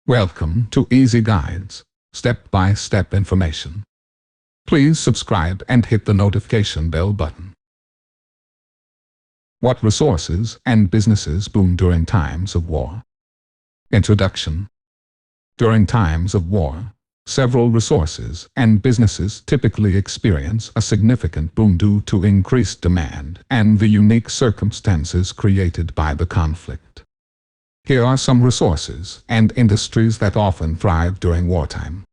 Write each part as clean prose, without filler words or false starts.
Welcome to Easy Guides, step-by-step information. Please subscribe and hit the notification bell button. What resources and businesses boom during times of war? Introduction. During times of war, several resources and businesses typically experience a significant boom due to increased demand and the unique circumstances created by the conflict. Here are some resources and industries that often thrive during wartime.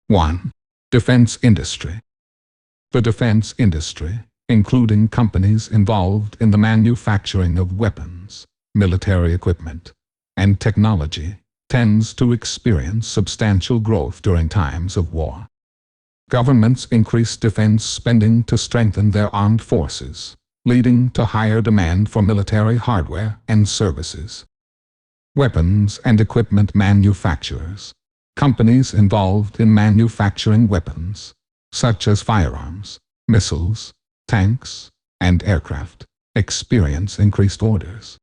1. Defense industry. The defense industry, including companies involved in the manufacturing of weapons, military equipment, and technology, tends to experience substantial growth during times of war. Governments increase defense spending to strengthen their armed forces, leading to higher demand for military hardware and services. Weapons and equipment manufacturers. Companies involved in manufacturing weapons, such as firearms, missiles, tanks, and aircraft, experience increased orders.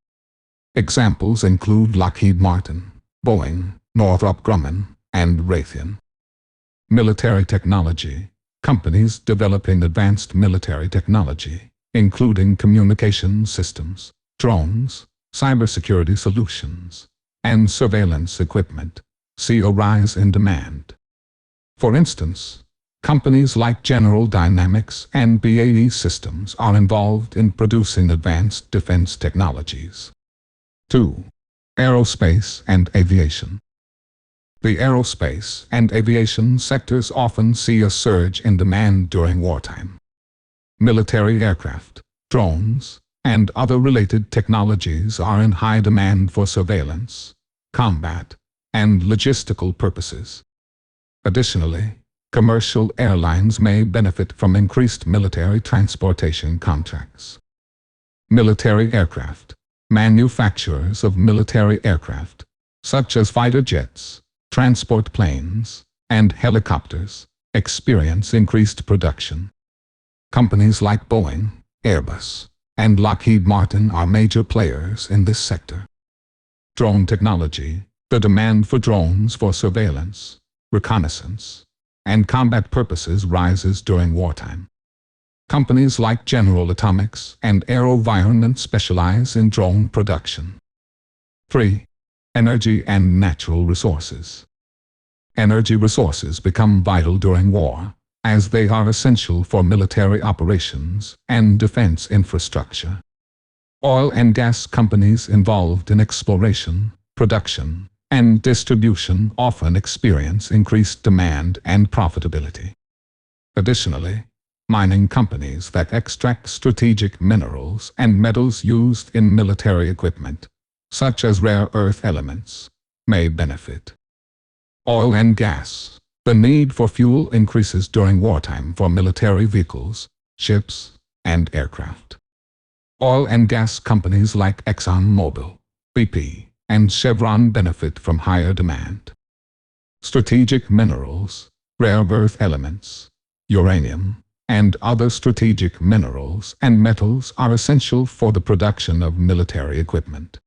Examples include Lockheed Martin, Boeing, Northrop Grumman, and Raytheon. Military technology. Companies developing advanced military technology, including communication systems, drones, cybersecurity solutions, and surveillance equipment, see a rise in demand. For instance, companies like General Dynamics and BAE Systems are involved in producing advanced defense technologies. 2. Aerospace and aviation. The aerospace and aviation sectors often see a surge in demand during wartime. Military aircraft, drones, and other related technologies are in high demand for surveillance, combat, and logistical purposes. Additionally, commercial airlines may benefit from increased military transportation contracts. Military aircraft. Manufacturers of military aircraft, such as fighter jets, transport planes, and helicopters, experience increased production. Companies like Boeing, Airbus, and Lockheed Martin are major players in this sector. Drone technology. The demand for drones for surveillance, reconnaissance, and combat purposes rises during wartime. Companies like General Atomics and AeroVironment specialize in drone production. 3. Energy and natural resources. Energy resources become vital during war, as they are essential for military operations and defense infrastructure. Oil and gas companies involved in exploration, production, and distribution often experience increased demand and profitability. Additionally, mining companies that extract strategic minerals and metals used in military equipment, such as rare earth elements, may benefit. Oil and gas. The need for fuel increases during wartime for military vehicles, ships, and aircraft. Oil and gas companies like ExxonMobil, BP, and Chevron benefit from higher demand. Strategic minerals, rare earth elements, uranium, and other strategic minerals and metals are essential for the production of military equipment.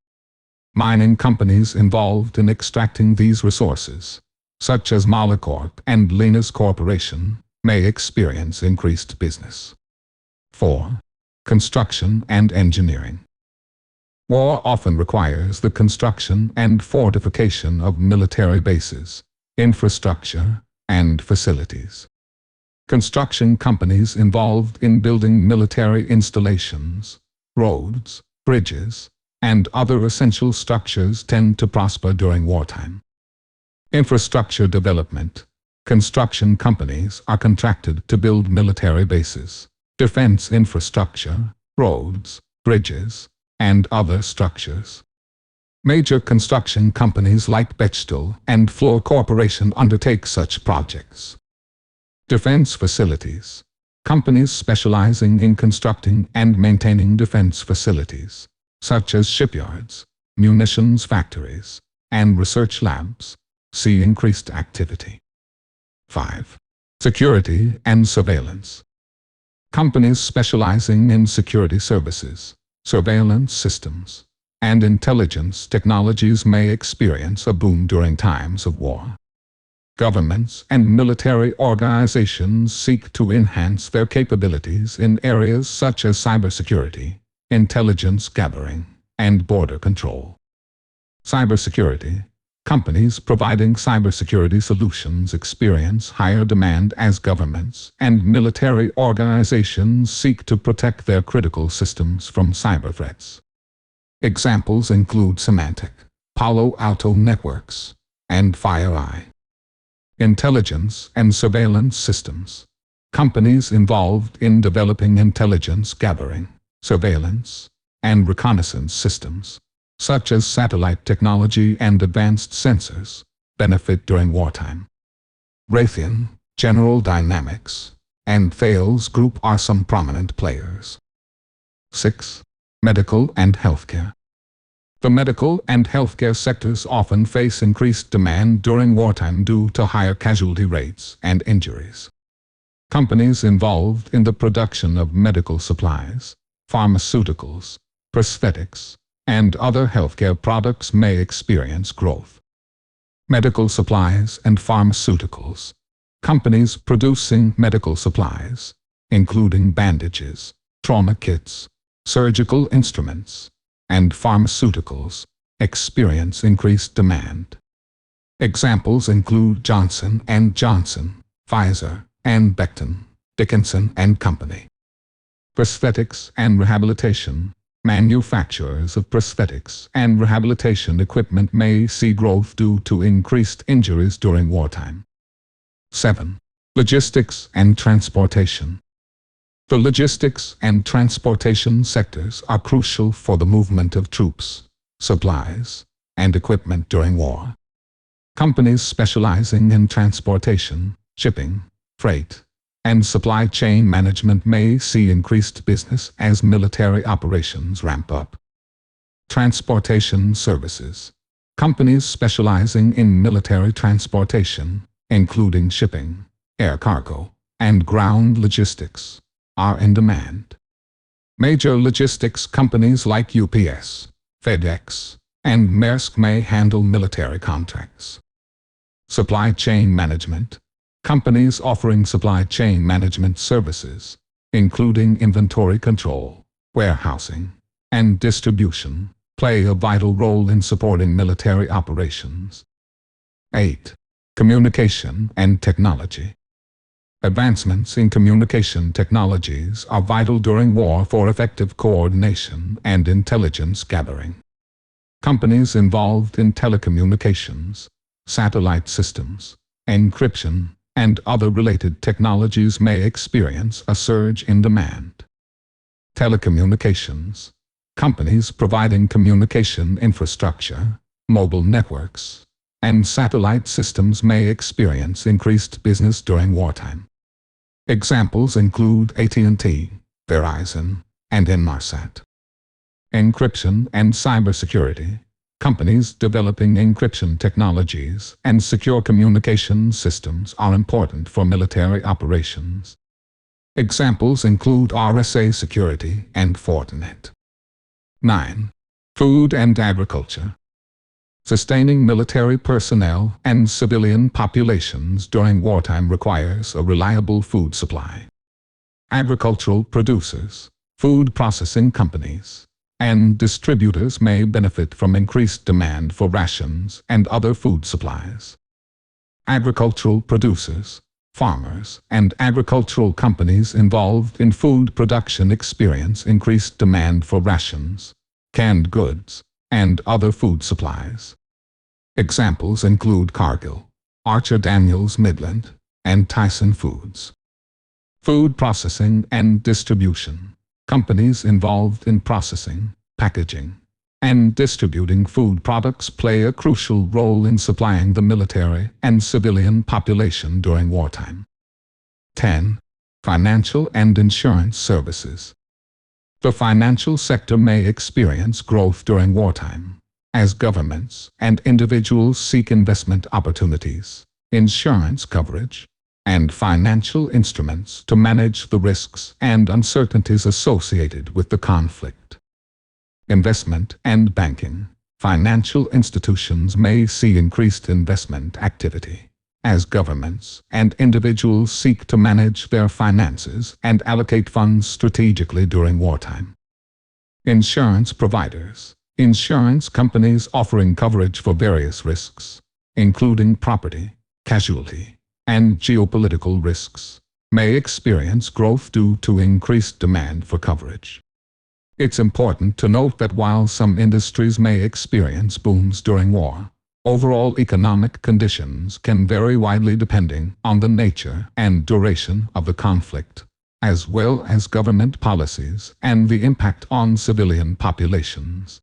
Mining companies involved in extracting these resources, such as Molycorp and Lynas Corporation, may experience increased business. 4. Construction and engineering. War often requires the construction and fortification of military bases, infrastructure, and facilities. Construction companies involved in building military installations, roads, bridges, and other essential structures tend to prosper during wartime. Infrastructure development. Construction companies are contracted to build military bases, defense infrastructure, roads, bridges, and other structures. Major construction companies like Bechtel and Fluor Corporation undertake such projects. Defense facilities. Companies specializing in constructing and maintaining defense facilities, such as shipyards, munitions factories, and research labs, see increased activity. 5. Security and surveillance. Companies specializing in security services, surveillance systems, and intelligence technologies may experience a boom during times of war. Governments and military organizations seek to enhance their capabilities in areas such as cybersecurity, intelligence gathering, and border control. Cybersecurity. Companies providing cybersecurity solutions experience higher demand as governments and military organizations seek to protect their critical systems from cyber threats. Examples include Symantec, Palo Alto Networks, and FireEye. Intelligence and surveillance systems. Companies involved in developing intelligence gathering, surveillance, and reconnaissance systems, such as satellite technology and advanced sensors, benefit during wartime. Raytheon, General Dynamics, and Thales Group are some prominent players. 6. Medical and healthcare. The medical and healthcare sectors often face increased demand during wartime due to higher casualty rates and injuries. Companies involved in the production of medical supplies, pharmaceuticals, prosthetics, and other healthcare products may experience growth. Medical supplies and pharmaceuticals. Companies producing medical supplies, including bandages, trauma kits, surgical instruments, and pharmaceuticals, experience increased demand. Examples include Johnson & Johnson, Pfizer, and Becton, Dickinson and Company. Prosthetics and rehabilitation. Manufacturers of prosthetics and rehabilitation equipment may see growth due to increased injuries during wartime. 7. Logistics and transportation. The logistics and transportation sectors are crucial for the movement of troops, supplies, and equipment during war. Companies specializing in transportation, shipping, freight, and supply chain management may see increased business as military operations ramp up. Transportation services. Companies specializing in military transportation, including shipping, air cargo, and ground logistics, are in demand. Major logistics companies like UPS, FedEx, and Maersk may handle military contracts. Supply chain management. Companies offering supply chain management services, including inventory control, warehousing, and distribution, play a vital role in supporting military operations. 8. Communication and technology. Advancements in communication technologies are vital during war for effective coordination and intelligence gathering. Companies involved in telecommunications, satellite systems, encryption, and other related technologies may experience a surge in demand. Telecommunications. Companies providing communication infrastructure, mobile networks, and satellite systems may experience increased business during wartime. Examples include AT&T, Verizon, and Inmarsat. Encryption and cybersecurity. Companies developing encryption technologies and secure communication systems are important for military operations. Examples include RSA Security and Fortinet. 9. Food and agriculture. Sustaining military personnel and civilian populations during wartime requires a reliable food supply. Agricultural producers, food processing companies, and distributors may benefit from increased demand for rations and other food supplies. Agricultural producers, farmers, and agricultural companies involved in food production experience increased demand for rations, canned goods, and other food supplies. Examples include Cargill, Archer Daniels Midland, and Tyson Foods. Food processing and distribution. Companies involved in processing, packaging, and distributing food products play a crucial role in supplying the military and civilian population during wartime. 10. Financial and insurance services. The financial sector may experience growth during wartime, as governments and individuals seek investment opportunities, insurance coverage, and financial instruments to manage the risks and uncertainties associated with the conflict. Investment and banking. Financial institutions may see increased investment activity as governments and individuals seek to manage their finances and allocate funds strategically during wartime. Insurance providers. Insurance companies offering coverage for various risks, including property, casualty, and geopolitical risks, may experience growth due to increased demand for coverage. It's important to note that while some industries may experience booms during war, overall economic conditions can vary widely depending on the nature and duration of the conflict, as well as government policies and the impact on civilian populations.